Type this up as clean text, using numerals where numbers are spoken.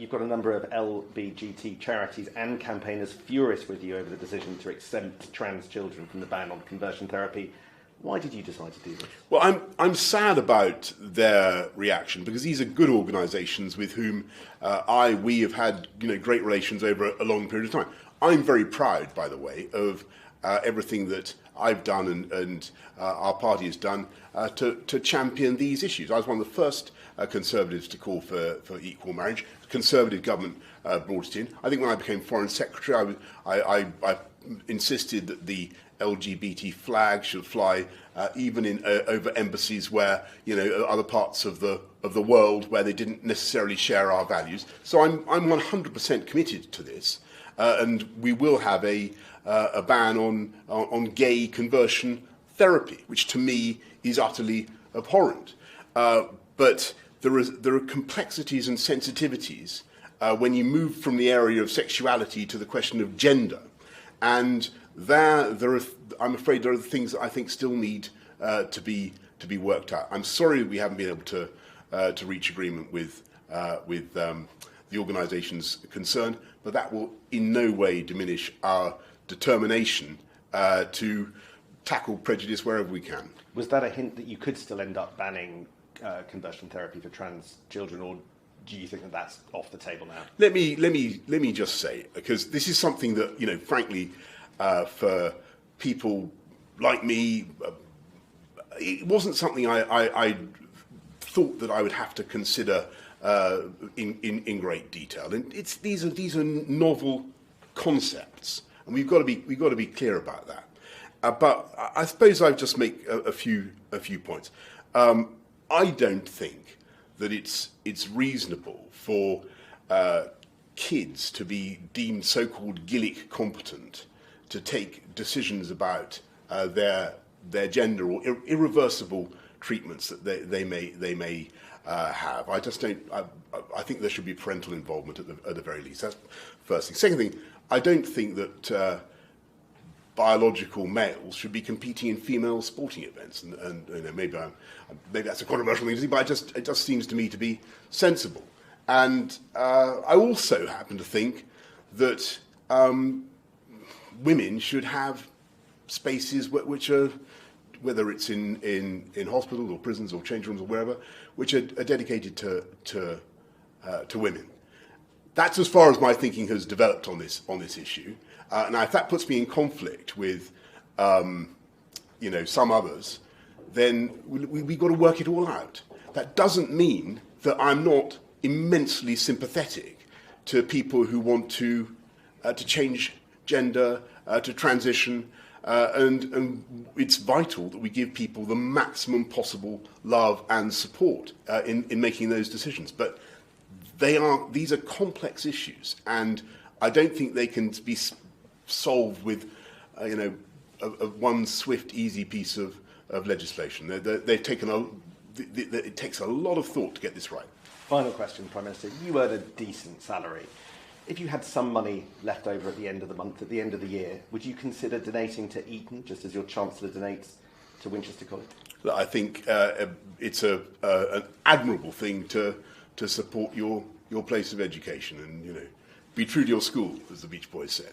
you've got a number of LBGT charities and campaigners furious with you over the decision to exempt trans children from the ban on conversion therapy. Why did you decide to do this? Well, I'm sad about their reaction, because these are good organisations with whom we have had great relations over a long period of time. I'm very proud, by the way, of everything that I've done and our party has done to champion these issues. I was one of the first Conservatives to call for equal marriage. The Conservative government brought it in. I think when I became Foreign Secretary, I insisted that the LGBT flag should fly even in over embassies where other parts of the world where they didn't necessarily share our values. So I'm 100% committed to this, and we will have a ban on gay conversion therapy, which to me is utterly abhorrent. But there are complexities and sensitivities when you move from the area of sexuality to the question of gender, and I'm afraid there are things that I think still need to be worked out. I'm sorry we haven't been able to reach agreement with the organisations concerned, but that will in no way diminish our determination to tackle prejudice wherever we can. Was that a hint that you could still end up banning conversion therapy for trans children, or do you think that that's off the table now? Let me just say, because this is something that frankly, for people like me, it wasn't something I thought that I would have to consider in great detail. And these are novel concepts, and we've got to be clear about that. But I suppose I'll just make a few points. I don't think that it's reasonable for kids to be deemed so-called Gillick competent to take decisions about their gender or irreversible treatments that they may have. I just don't. I think there should be parental involvement at the very least. That's the first thing. Second thing, I don't think that biological males should be competing in female sporting events. And maybe that's a controversial thing to say, but it just seems to me to be sensible. And I also happen to think that women should have spaces which are, whether it's in hospitals or prisons or change rooms or wherever, which are dedicated to women. That's as far as my thinking has developed on this issue. Now, if that puts me in conflict with, some others, then we've got to work it all out. That doesn't mean that I'm not immensely sympathetic to people who want to change gender, to transition, and it's vital that we give people the maximum possible love and support in making those decisions. But these are complex issues, and I don't think they can be solved with one swift, easy piece of legislation. They've taken it takes a lot of thought to get this right. Final question, Prime Minister. You earn a decent salary. If you had some money left over at the end of the month, at the end of the year, would you consider donating to Eton, just as your Chancellor donates to Winchester College? I think it's an admirable thing to support your place of education and be true to your school, as the Beach Boys said.